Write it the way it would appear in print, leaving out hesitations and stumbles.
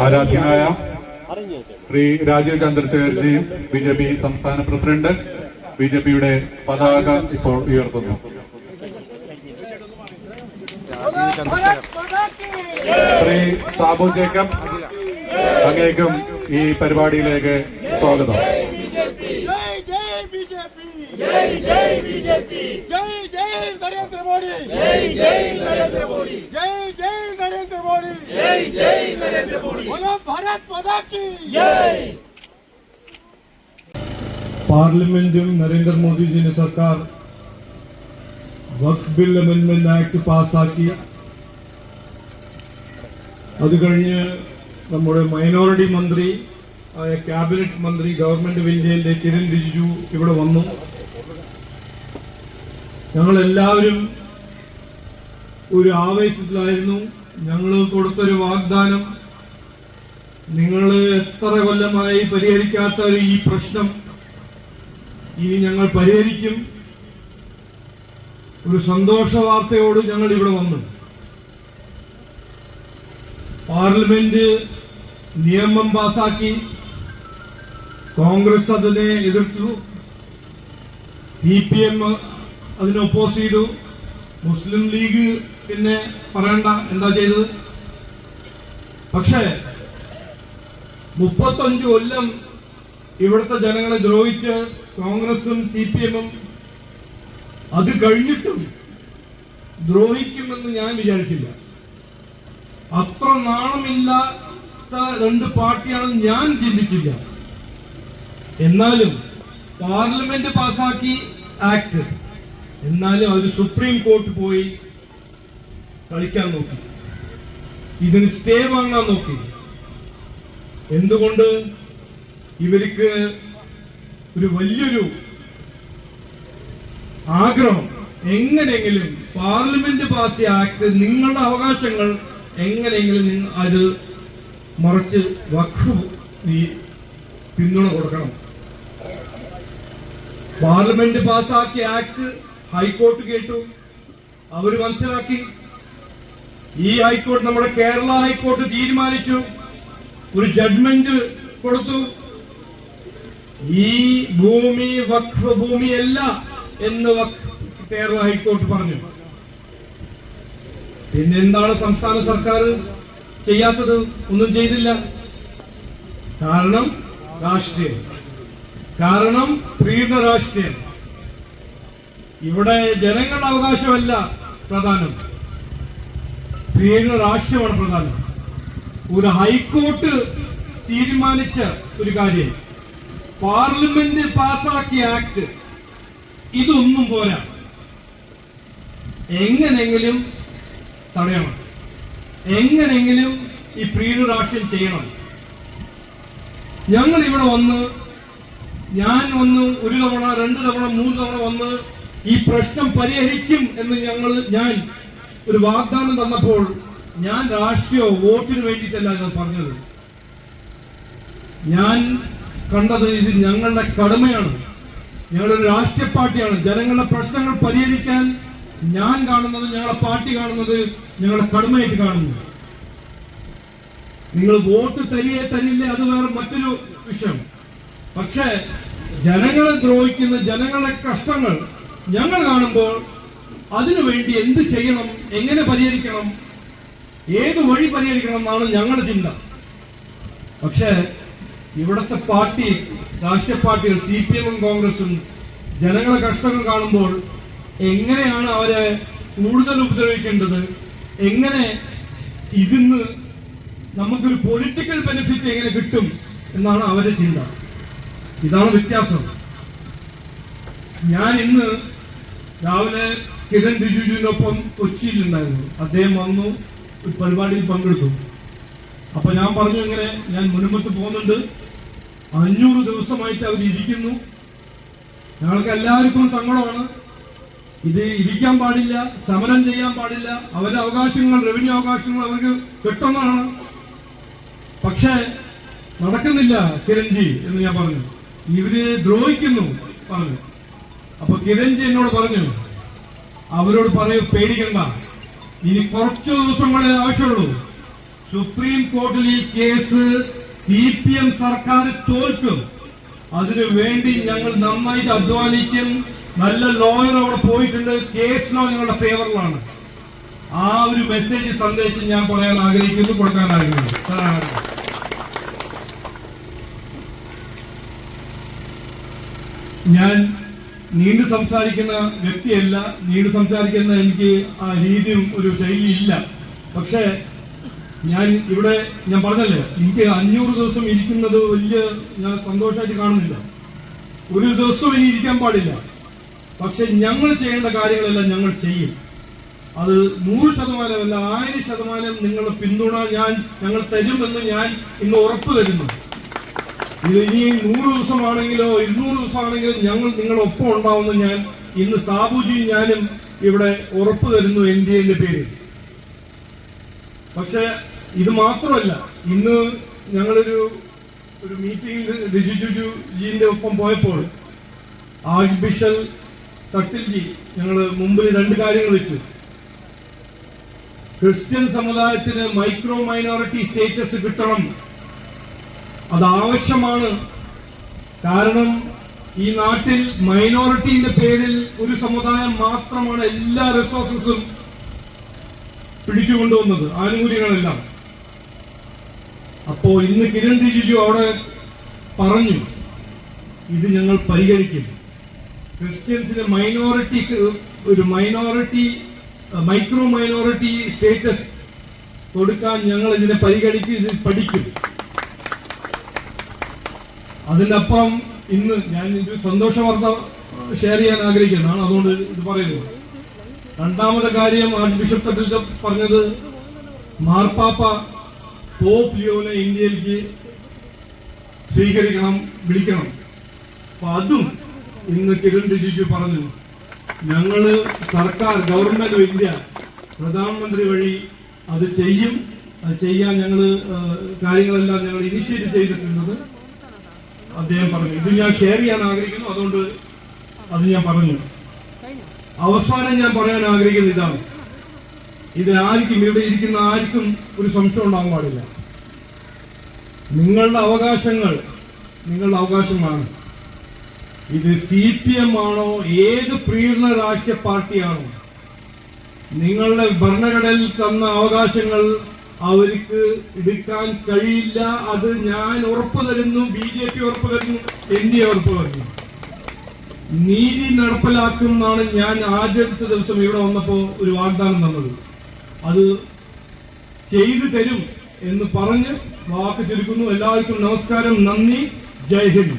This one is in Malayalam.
ആരാധ്യനായ ശ്രീ രാജീവ് ചന്ദ്രശേഖർജി ബിജെപി സംസ്ഥാന പ്രസിഡന്റ് ബിജെപിയുടെ പതാക ഇപ്പോൾ ഉയർത്തുന്നു. ശ്രീ സാബു ജേക്കബ്, അങ്ങേക്കും ഈ പരിപാടിയിലേക്ക് സ്വാഗതം. പാർലമെന്റും നരേന്ദ്രമോദിജിന്റെ സർക്കാർ വഖഫ് ബിൽ അമെന്റ്മെന്റ് ആക്ട് പാസ്സാക്കി. അത് കഴിഞ്ഞ് നമ്മുടെ മൈനോറിറ്റി മന്ത്രി ആയ ക്യാബിനറ്റ് മന്ത്രി ഗവൺമെന്റ് ഓഫ് ഇന്ത്യയിലെ കിരൺ റിജിജു ഇവിടെ വന്നു. ഞങ്ങളെല്ലാവരും ഒരു ആവേശത്തിലായിരുന്നു. ഞങ്ങൾ കൊടുത്തൊരു വാഗ്ദാനം, നിങ്ങൾ എത്ര കൊല്ലമായി പരിഹരിക്കാത്ത ഈ പ്രശ്നം ഇനി ഞങ്ങൾ പരിഹരിക്കും. ഒരു സന്തോഷ വാർത്തയോട് ഞങ്ങൾ ഇവിടെ വന്നു. പാർലമെന്റ് നിയമം പാസാക്കി. കോൺഗ്രസ് അതിനെ എതിർത്തു, CPM അതിനെ ഒപ്പോസ് ചെയ്തു, മുസ്ലിം ലീഗ് പിന്നെ പറയണ്ട എന്താ ചെയ്തത്. പക്ഷേ 35 കൊല്ലം ഇവിടുത്തെ ജനങ്ങളെ ദ്രോഹിച്ച് കോൺഗ്രസും CPM-ഉം അത് കഴിഞ്ഞിട്ടും ദ്രോഹിക്കുമെന്ന് ഞാൻ വിചാരിച്ചില്ല. അത്ര നാണമില്ലാത്ത രണ്ട് പാർട്ടിയാണെന്ന് ഞാൻ ചിന്തിച്ചില്ല. എന്നാലും പാർലമെന്റ് പാസാക്കി ആക്ട്, എന്നാലും അവർ സുപ്രീം കോർട്ട് പോയി കളിക്കാൻ നോക്കി, ഇതിന് സ്റ്റേ വാങ്ങാൻ നോക്കി. എന്തുകൊണ്ട്? ഇവർക്ക് ഒരു വലിയൊരു ആഗ്രഹം, എങ്ങനെയെങ്കിലും പാർലമെന്റ് പാസ് ആക്ട്, നിങ്ങളുടെ അവകാശങ്ങൾ എങ്ങനെയെങ്കിലും അത് മറിച്ച് വഖഫ് പിന്തുണ കൊടുക്കണം. പാർലമെന്റ് പാസ്സാക്കിയ ആക്ട് ഹൈക്കോർട്ട് കേട്ടു, അവർ മനസ്സിലാക്കി. ഈ ഹൈക്കോർട്ട്, നമ്മുടെ കേരള ഹൈക്കോർട്ട് തീരുമാനിച്ചു, ഒരു ജഡ്ജ്മെന്റ് കൊടുത്തു. ഈ ഭൂമി വഖഫ് ഭൂമിയല്ല എന്ന് കേരള ഹൈക്കോർട്ട് പറഞ്ഞു. പിന്നെന്താണ് സംസ്ഥാന സർക്കാർ ചെയ്യാത്തത്? ഒന്നും ചെയ്തില്ല. കാരണം രാഷ്ട്രീയം, കാരണം പ്രീണ രാഷ്ട്രീയം. ഇവിടെ ജനങ്ങളുടെ അവകാശമല്ല പ്രധാനം, പ്രീണ രാഷ്ട്രീയമാണ് പ്രധാനം. ഒരു ഹൈക്കോർട്ട് തീരുമാനിച്ച ഒരു കാര്യം, പാർലമെന്റ് പാസാക്കിയ ആക്ട്, ഇതൊന്നും പോരാ, എങ്ങനെങ്കിലും തടയണം, എങ്ങനെങ്കിലും ഈ പ്രീണ രാഷ്ട്രീയം ചെയ്യണം. ഞങ്ങൾ ഇവിടെ വന്ന്, ഞാൻ വന്ന് 1 തവണ 2 തവണ 3 തവണ വന്ന് ഈ പ്രശ്നം പരിഹരിക്കും എന്ന് ഞാൻ ഒരു വാഗ്ദാനം തന്നപ്പോൾ ഞാൻ രാഷ്ട്രീയ വോട്ടിന് വേണ്ടിയിട്ടല്ല ഇത് പറഞ്ഞത്. ഞാൻ കണ്ടത് ഇത് ഞങ്ങളുടെ കടമയാണ്. ഞങ്ങളൊരു രാഷ്ട്രീയ പാർട്ടിയാണ്. ജനങ്ങളുടെ പ്രശ്നങ്ങൾ പരിഹരിക്കാൻ ഞാൻ കാണുന്നത്, ഞങ്ങളുടെ പാർട്ടി കാണുന്നത് ഞങ്ങളുടെ കടമയായിട്ട് കാണുന്നു. നിങ്ങൾ വോട്ട് തരില്ലേ അത് വേറെ മറ്റൊരു വിഷയം. പക്ഷേ ജനങ്ങളെ ദ്രോഹിക്കുന്ന, ജനങ്ങളുടെ കഷ്ടങ്ങൾ ഞങ്ങൾ കാണുമ്പോൾ അതിനുവേണ്ടി എന്ത് ചെയ്യണം, എങ്ങനെ പരിഹരിക്കണം, ഏത് വഴി പരിഹരിക്കണം എന്നാണ് ഞങ്ങളുടെ ചിന്ത. പക്ഷേ ഇവിടുത്തെ പാർട്ടി, രാഷ്ട്രീയ പാർട്ടികൾ CPM-ഉം കോൺഗ്രസും ജനങ്ങളെ കഷ്ടങ്ങൾ കാണുമ്പോൾ എങ്ങനെയാണ് അവരെ കൂടുതൽ ഉപദ്രവിക്കേണ്ടത്, എങ്ങനെ ഇതിന്ന് നമുക്കൊരു പൊളിറ്റിക്കൽ ബെനിഫിറ്റ് എങ്ങനെ കിട്ടും എന്നാണ് അവരുടെ ചിന്ത. ഇതാണ് വ്യത്യാസം. ഞാൻ ഇന്ന് രാവിലെ കിരൺ റിജിജുവിനൊപ്പം കൊച്ചിയിലുണ്ടായിരുന്നു. അദ്ദേഹം വന്നു, ഒരു പരിപാടിയിൽ പങ്കെടുത്തു. അപ്പൊ ഞാൻ പറഞ്ഞു, ഇങ്ങനെ ഞാൻ മുൻപത്ത് പോകുന്നുണ്ട്, 500 ദിവസമായിട്ട് അവർ ഇരിക്കുന്നു, ഞങ്ങൾക്ക് എല്ലാവർക്കും സങ്കടമാണ്, ഇത് ഇരിക്കാൻ പാടില്ല, സമരം ചെയ്യാൻ പാടില്ല, അവരുടെ അവകാശങ്ങൾ, റവന്യൂ അവകാശങ്ങൾ അവർക്ക് കിട്ടുന്നതാണ്. പക്ഷേ നടക്കുന്നില്ല കിരൺജി എന്ന് ഞാൻ പറഞ്ഞു. ഇവര് ദ്രോഹിക്കുന്നു പറഞ്ഞു. അപ്പൊ കിരൺജി എന്നോട് പറഞ്ഞു, അവരോട് പറയൂ, പേടിക്കണ്ട, ഇനി കുറച്ചു ദിവസങ്ങളെ ആവശ്യമുള്ളൂ. സുപ്രീം കോടതിയിൽ ഈ കേസ് CPM സർക്കാർ തോൽക്കും. അതിനു വേണ്ടി ഞങ്ങൾ നന്നായിട്ട് അധ്വാനിക്കും. നല്ല ലോയർ അവിടെ പോയിട്ടുണ്ട്. കേസ് ലോ ഞങ്ങളുടെ ഫേവറിലാണ്. ആ ഒരു മെസ്സേജ് സന്ദേശം ഞാൻ പറയാൻ ആഗ്രഹിക്കുന്നു, കൊടുക്കാൻ ആഗ്രഹിക്കുന്നു. ഞാൻ നീണ്ടു സംസാരിക്കുന്ന വ്യക്തിയല്ല, നീണ്ടു സംസാരിക്കുന്ന എനിക്ക് ആ രീതിയും ഒരു ശൈലി ഇല്ല. പക്ഷേ ഞാൻ പറഞ്ഞല്ലേ, എനിക്ക് 500 ദിവസം ഇരിക്കുന്നത് വലിയ ഞാൻ സന്തോഷമായിട്ട് കാണുന്നില്ല. ഒരു ദിവസം ഇനി ഇരിക്കാൻ പാടില്ല. പക്ഷെ ഞങ്ങൾ ചെയ്യേണ്ട കാര്യങ്ങളെല്ലാം ഞങ്ങൾ ചെയ്യും. അത് 100%അല്ല, 1000% നിങ്ങളുടെ പിന്തുണ ഞങ്ങൾ തരുമെന്ന് ഞാൻ ഇന്ന് ഉറപ്പ് തരുന്നു. ഇത് ഇനി 100 ദിവസമാണെങ്കിലോ 200 ദിവസമാണെങ്കിലോ ഞങ്ങൾ നിങ്ങളൊപ്പം ഉണ്ടാവുമെന്ന് ഞാൻ ഇന്ന് സാബുജി ഞാനും ഇവിടെ ഉറപ്പ് തരുന്നു NDAന്റെ പേരിൽ. പക്ഷെ ഇത് മാത്രമല്ല, ഇന്ന് ഞങ്ങളൊരു മീറ്റിംഗിൽ റിജിജുജിന്റെ ഒപ്പം പോയപ്പോൾ ആർച്ച് ബിഷപ്പ് തട്ടിൽജി ഞങ്ങൾ മുമ്പിൽ 2 കാര്യങ്ങൾ വെച്ചു. ക്രിസ്ത്യൻ സമുദായത്തിന് മൈക്രോ മൈനോറിറ്റി സ്റ്റേറ്റസ് കിട്ടണം, അത് ആവശ്യമാണ്. കാരണം ഈ നാട്ടിൽ മൈനോറിറ്റിന്റെ പേരിൽ ഒരു സമുദായം മാത്രമാണ് എല്ലാ റിസോഴ്സസും പിടിച്ചുകൊണ്ടുവന്നത്, ആനുകൂല്യങ്ങളെല്ലാം. അപ്പോ ഇന്ന് കിരൺ റിജിജു അവിടെ പറഞ്ഞു, ഇത് ഞങ്ങൾ പരിഗണിക്കും. ക്രിസ്ത്യൻസിന് മൈക്രോ മൈനോറിറ്റി സ്റ്റേറ്റസ് കൊടുക്കാൻ ഞങ്ങൾ ഇതിനെ പരിഗണിക്കും, ഇത് പഠിക്കും. അതിന്റെ അപ്പുറം ഇന്ന് ഞാൻ ഒരു സന്തോഷ വാർത്ത ഷെയർ ചെയ്യാൻ ആഗ്രഹിക്കുന്നതാണ്, അതുകൊണ്ട് ഇത് പറയുന്നത്. 2ാമത്തെ കാര്യം ആർച്ച് ബിഷപ്പ് തട്ടിൽ പറഞ്ഞത്, മാർപ്പാപ്പ പോപ്പ് ലിയോനെ ഇന്ത്യയിലേക്ക് സ്വീകരിക്കണം, വിളിക്കണം. അപ്പൊ അതും ഇന്ന് കിരൺ റിജിജു പറഞ്ഞു. ഞങ്ങള് സർക്കാർ, ഗവൺമെന്റ് ഓഫ് ഇന്ത്യ, പ്രധാനമന്ത്രി വഴി അത് ചെയ്യും. അത് ചെയ്യാൻ കാര്യങ്ങളെല്ലാം ഞങ്ങൾ ഇനിഷ്യേറ്റ് ചെയ്തിട്ടുള്ളത് അദ്ദേഹം പറഞ്ഞു. ഇത് ഞാൻ ഷെയർ ചെയ്യാൻ ആഗ്രഹിക്കുന്നു, അതുകൊണ്ട് അത് ഞാൻ പറഞ്ഞു. അവസാനം ഞാൻ പറയാൻ ആഗ്രഹിക്കുന്ന ഇതാണ്, ഇത് ആർക്കും, ഇവിടെ ഇരിക്കുന്ന ആർക്കും ഒരു സംശയം ഉണ്ടാകാൻ പാടില്ല. നിങ്ങളുടെ അവകാശങ്ങൾ നിങ്ങളുടെ അവകാശമാണ്. ഇത് CPM ആണോ, ഏത് പ്രീണ രാഷ്ട്രീയ പാർട്ടിയാണോ, നിങ്ങളുടെ ഭരണഘടനയിൽ തന്ന അവകാശങ്ങൾ അവർക്ക് എടുക്കാൻ കഴിയില്ല. അത് ഞാൻ ഉറപ്പ് തരുന്നു, BJP ഉറപ്പ് തരുന്നു, NDA ഉറപ്പ് തരുന്നു. നീതി നടപ്പിലാക്കുമെന്നാണ് ഞാൻ ആദ്യത്തെ ദിവസം ഇവിടെ വന്നപ്പോ ഒരു വാഗ്ദാനം തന്നത്. അത് ചെയ്തു തരും എന്ന് പറഞ്ഞ് വാക്ക് ചുരുക്കുന്നു. എല്ലാവർക്കും നമസ്കാരം, നന്ദി, ജയ് ഹിന്ദ്.